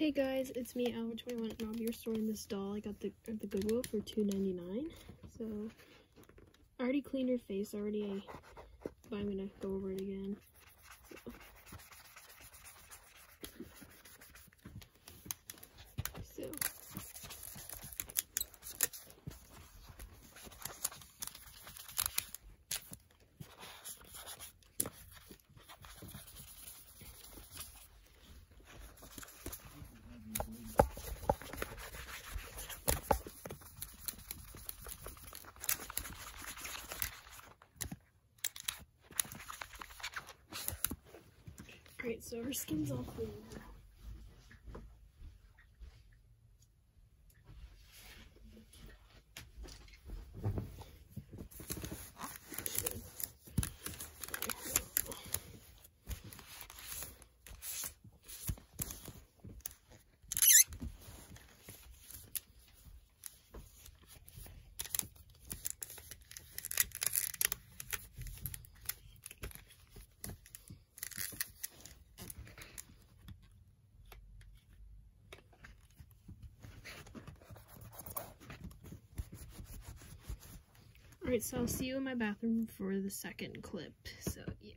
Hey guys, it's me, Albert21, and I'll be restoring this doll I got at the Goodwill for $2.99. So, I already cleaned her face already, but I'm gonna go over it again. So. Alright, so her skin's all clean now. Alright, so I'll see you in my bathroom for the second clip, so yeah.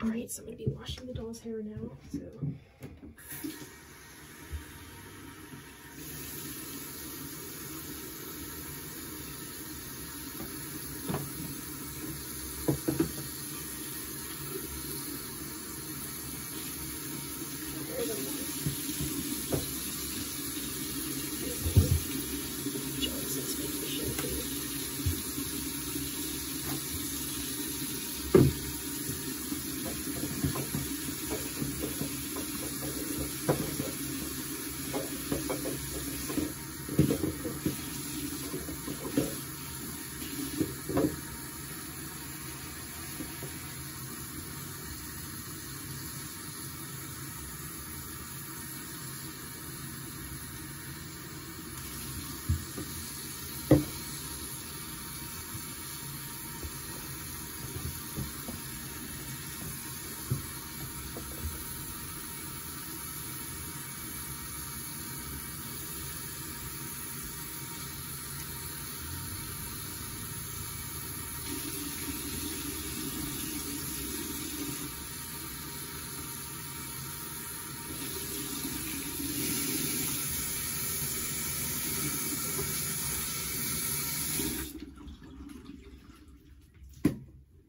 Alright, so I'm going to be washing the doll's hair now, so...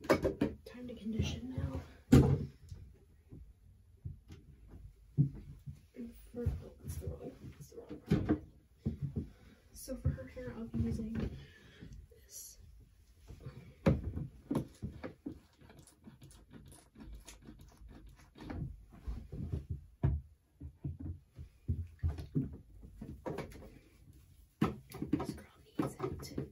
Time to condition now. That's the wrong part. So for her hair, I'll be using this. This girl needs it.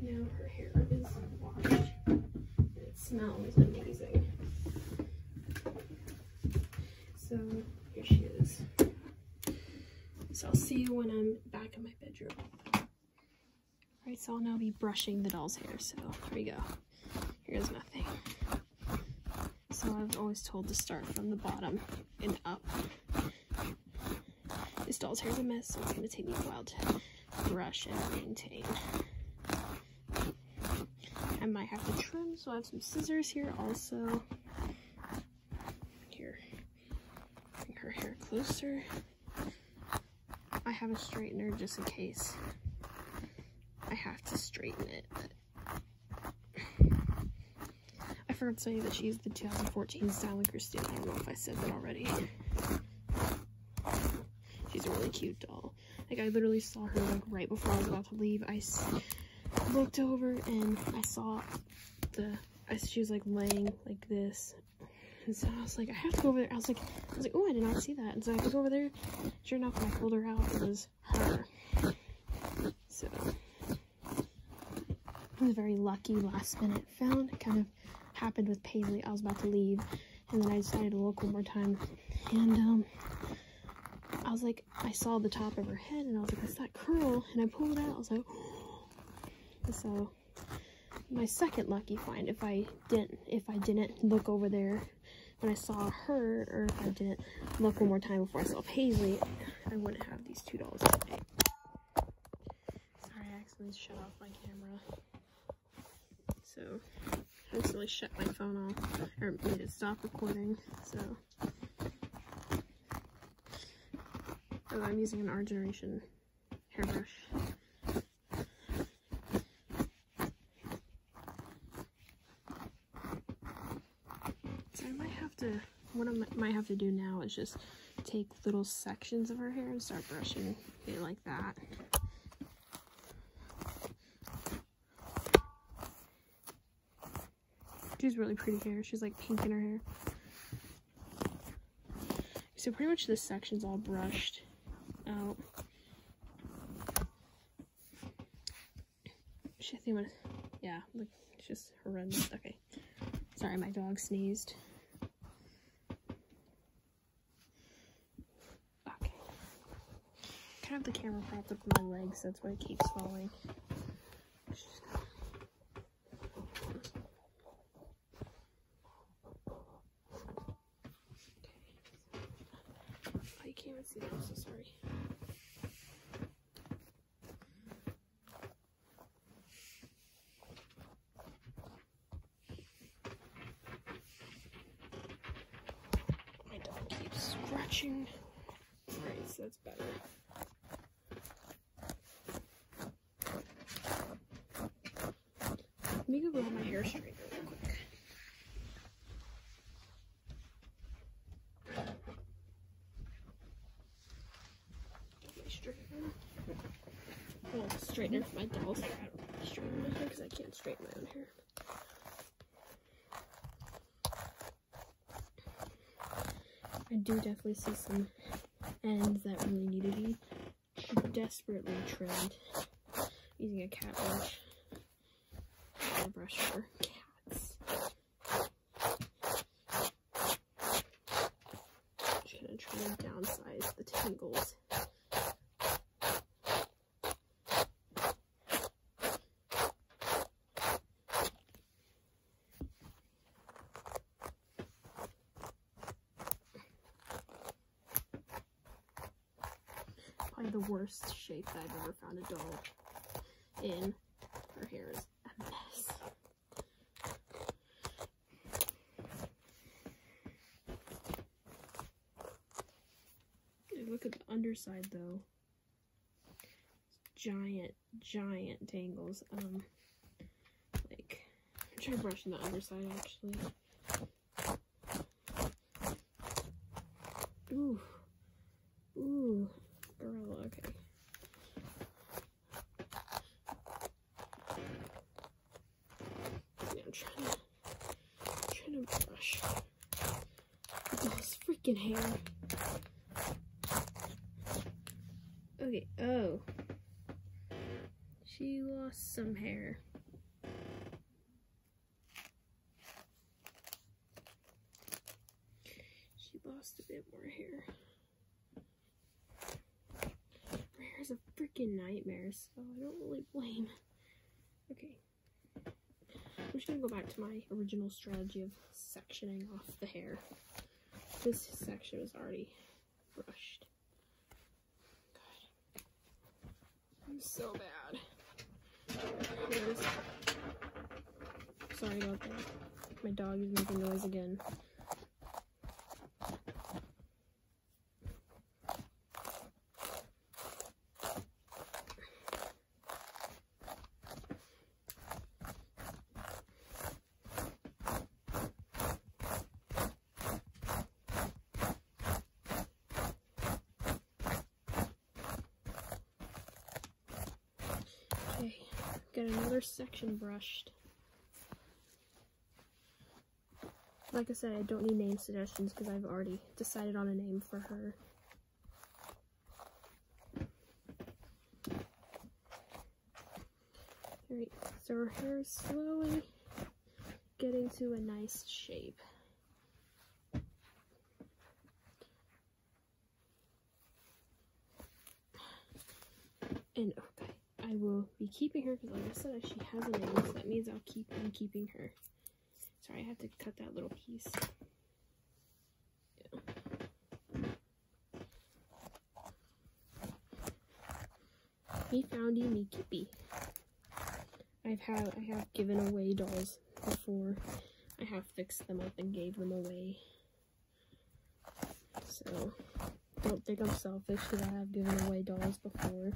Now her hair is washed and it smells amazing. So here she is. So I'll see you when I'm back in my bedroom. Alright, so I'll now be brushing the doll's hair. So here we go. Here's nothing. So I was always told to start from the bottom and up. This doll's hair is a mess, so it's going to take me a while to brush and maintain. I might have to trim, so I have some scissors here also. Here, bring her hair closer. I have a straightener just in case I have to straighten it. But forgot to say that she's the 2014 Styling Christine. I don't know if I said that already. She's a really cute doll. Like, I literally saw her, like, right before I was about to leave. I looked over and I saw she was, like, laying like this. And so I was like, I have to go over there. I was like, oh, I did not see that. And so I had to go over there. Sure enough, when I pulled her out, it was her. So, it was a very lucky last minute found. It kind of happened with Paisley. I was about to leave, and then I decided to look one more time. And, I was like, I saw the top of her head, and I was like, what's that curl? And I pulled it out. I was like, oh. So, my second lucky find, if I didn't look over there when I saw her, or if I didn't look one more time before I saw Paisley, I wouldn't have these $2 today. Sorry, I accidentally shut off my camera. So, I accidentally shut my phone off, or made it stop recording, so. Oh, I'm using an Our Generation hairbrush. So I might have to, what I might have to do now is just take little sections of her hair and start brushing it like that. She's really pretty hair. She's like pink in her hair. So pretty much this section's all brushed out. Yeah, look, it's just horrendous. Okay. Sorry, my dog sneezed. Okay. I kind of have the camera propped up on my legs, so that's why it keeps falling. I can't even see that, I'm so sorry. My dog keeps scratching. Alright, so that's better. Let me go grab my hair straightener real quick. Well, straightener for my doll's hair. I don't really straighten my hair because I can't straighten my own hair. I do definitely see some ends that really need to be desperately trimmed. Using a cat brush. A brush for cats. Just gonna try to downsize the tangles. Probably the worst shape that I've ever found a doll in. Her hair is a mess. Look at the underside though. Giant tangles. Like, I'm trying brushing the underside actually. Ooh, girl, okay. Yeah, I'm trying to brush this freaking hair. Okay, oh. She lost some hair. She lost a bit more hair. Her hair is a freaking nightmare, so I don't really blame. Okay. I'm just gonna go back to my original strategy of sectioning off the hair. This section was already brushed. I'm so bad. Sorry about that. My dog is making noise again. get another section brushed. Like I said, I don't need name suggestions because I've already decided on a name for her. Alright, so her hair is slowly getting to a nice shape. And okay, I will be keeping her because, like I said, she has a name, so that means I'm keeping her. Sorry, I have to cut that little piece. Yeah. Me foundy, me keepy. I have given away dolls before. I have fixed them up and gave them away. So don't think I'm selfish because I have given away dolls before.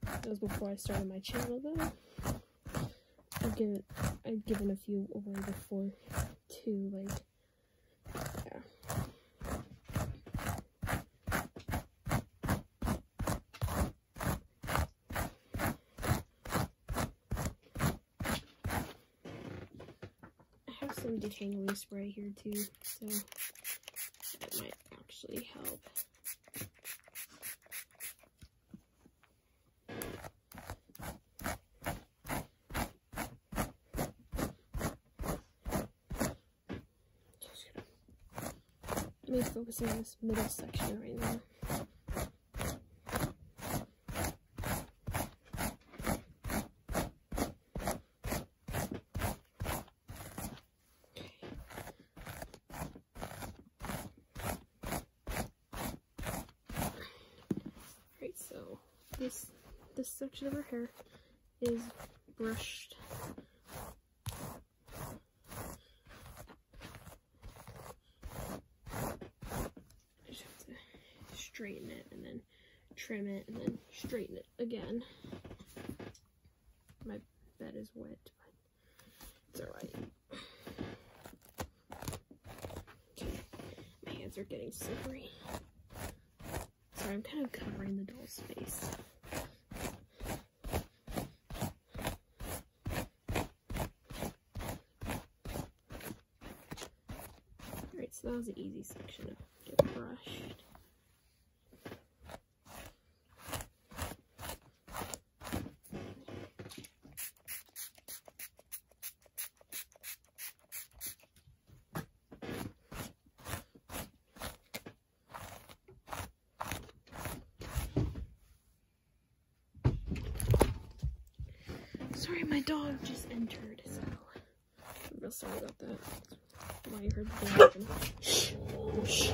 That was before I started my channel though. I've given a few away before too, like, yeah. I have some detangling spray here too, so that might actually help. I'm just focusing on this middle section right now. Alright, so this section of her hair is brushed. Straighten it and then trim it and then straighten it again. My bed is wet, but it's alright. Okay, my hands are getting slippery. Sorry, I'm kind of covering the doll's face. Alright, so that was an easy section to get brushed. Sorry, my dog just entered, so I'm real sorry about that. That's why you heard the dog. Shh. Shh.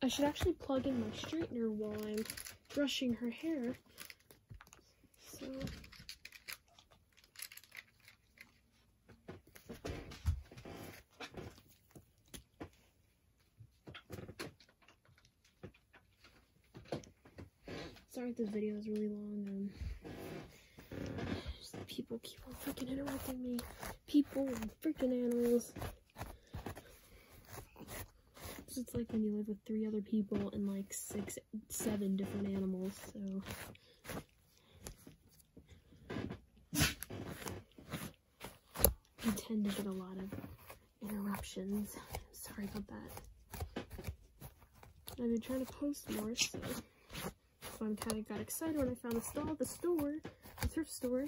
I should actually plug in my straightener while I'm brushing her hair. So sorry if this video is really long. Just people keep on freaking interrupting me. People and freaking animals. It's like when you live with 3 other people and like 6, 7 different animals, so I tend to get a lot of interruptions. Sorry about that. I've been trying to post more, so I kind of got excited when I found this doll at the store, the thrift store.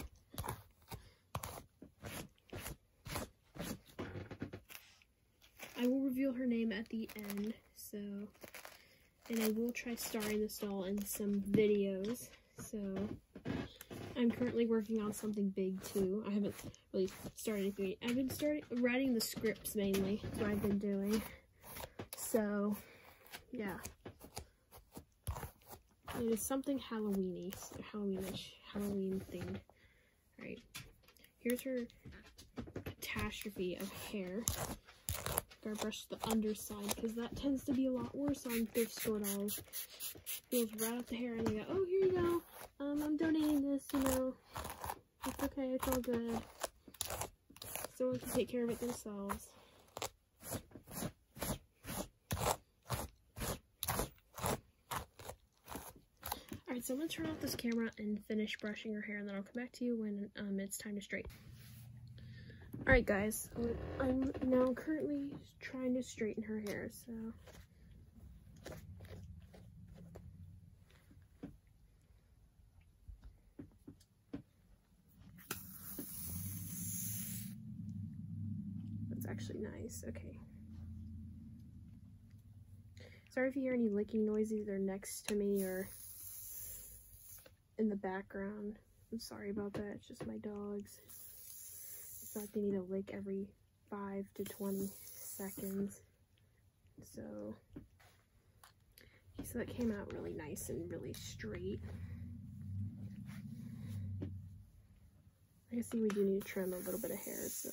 I will reveal her name at the end, so, and I will try starring this doll in some videos, so, I'm currently working on something big too. I haven't really started anything. I've been writing the scripts mainly, that's what I've been doing, so, yeah. It is something Halloween-y, so Halloween-ish, Halloween themed. Alright, here's her catastrophe of hair. Gotta brush the underside because that tends to be a lot worse on thrift store dolls. Goes right out the hair and they go, oh, here you go. I'm donating this, you know. It's okay, it's all good. Someone can take care of it themselves. so I'm gonna turn off this camera and finish brushing her hair, and then I'll come back to you when it's time to straighten. Alright guys, I'm now currently trying to straighten her hair, so... That's actually nice, okay. Sorry if you hear any licking noises either next to me or in the background. I'm sorry about that, it's just my dogs. It's like they need a lick every 5 to 20 seconds. So that came out really nice and really straight. I can see we do need to trim a little bit of hair, so.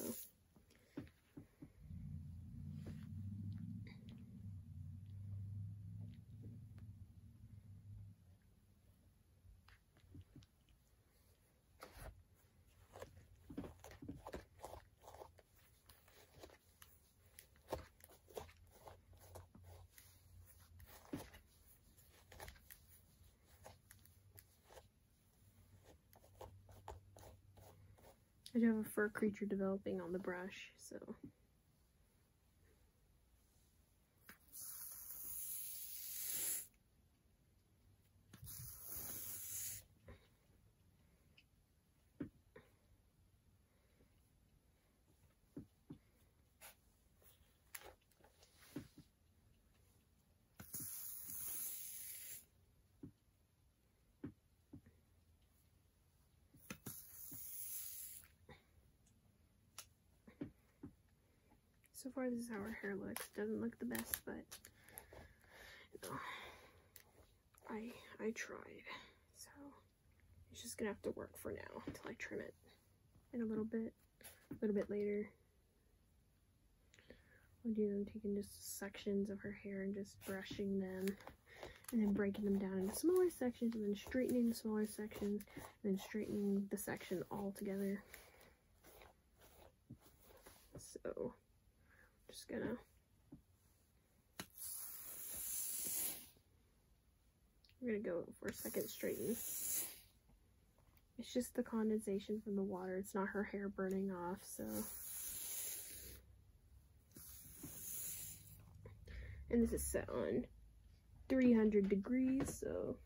I do have a fur creature developing on the brush, so. So far, this is how her hair looks. Doesn't look the best, but you know, I tried. So it's just gonna have to work for now until I trim it in a little bit later. I'll do them taking just sections of her hair and just brushing them, and then breaking them down into smaller sections, and then straightening the smaller sections, and then straightening the section all together. So. Just gonna we're gonna go for a second straighten. It's just the condensation from the water. It's not her hair burning off, so. And this is set on 300 degrees, so.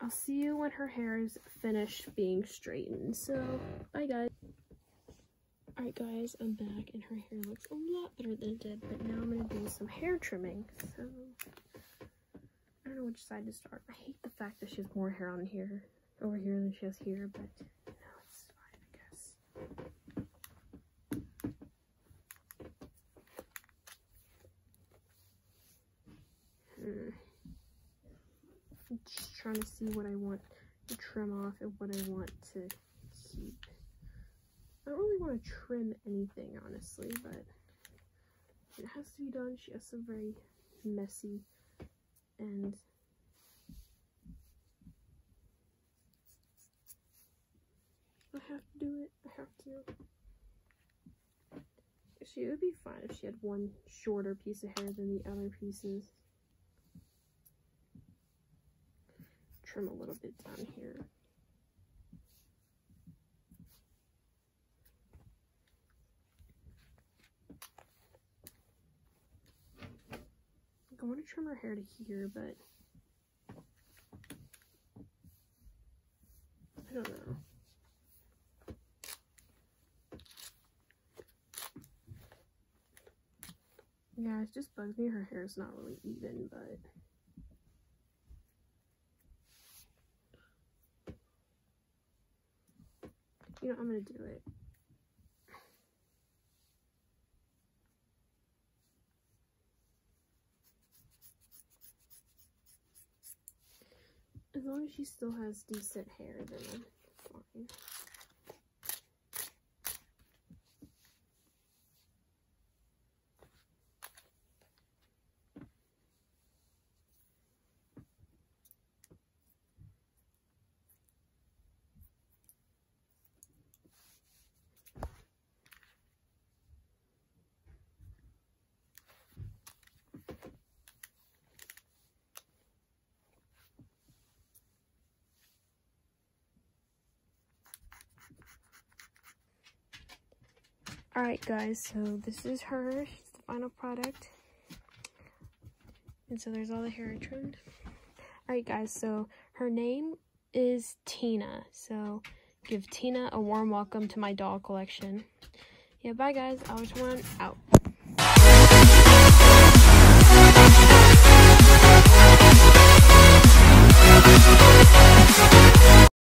I'll see you when her hair is finished being straightened. So, bye guys. Alright guys, I'm back and her hair looks a lot better than it did, but now I'm going to do some hair trimming. So, I don't know which side to start. I hate the fact that she has more hair on here, over here than she has here, but no, it's fine, I guess. I'm just trying to see what I want to trim off and what I want to keep. I don't really want to trim anything, honestly, but it has to be done. She has some very messy and I have to do it. I have to. It would be fine if she had one shorter piece of hair than the other pieces. Trim a little bit down here. I want to trim her hair to here, but I don't know. Yeah, it just bugs me. Her hair is not really even, but you know, I'm gonna do it. As long as she still has decent hair, then I'm fine. Alright guys, so this is her. It's the final product. And so there's all the hair I trimmed. Alright guys, so her name is Tina. So give Tina a warm welcome to my doll collection. Yeah, bye guys. Always one out.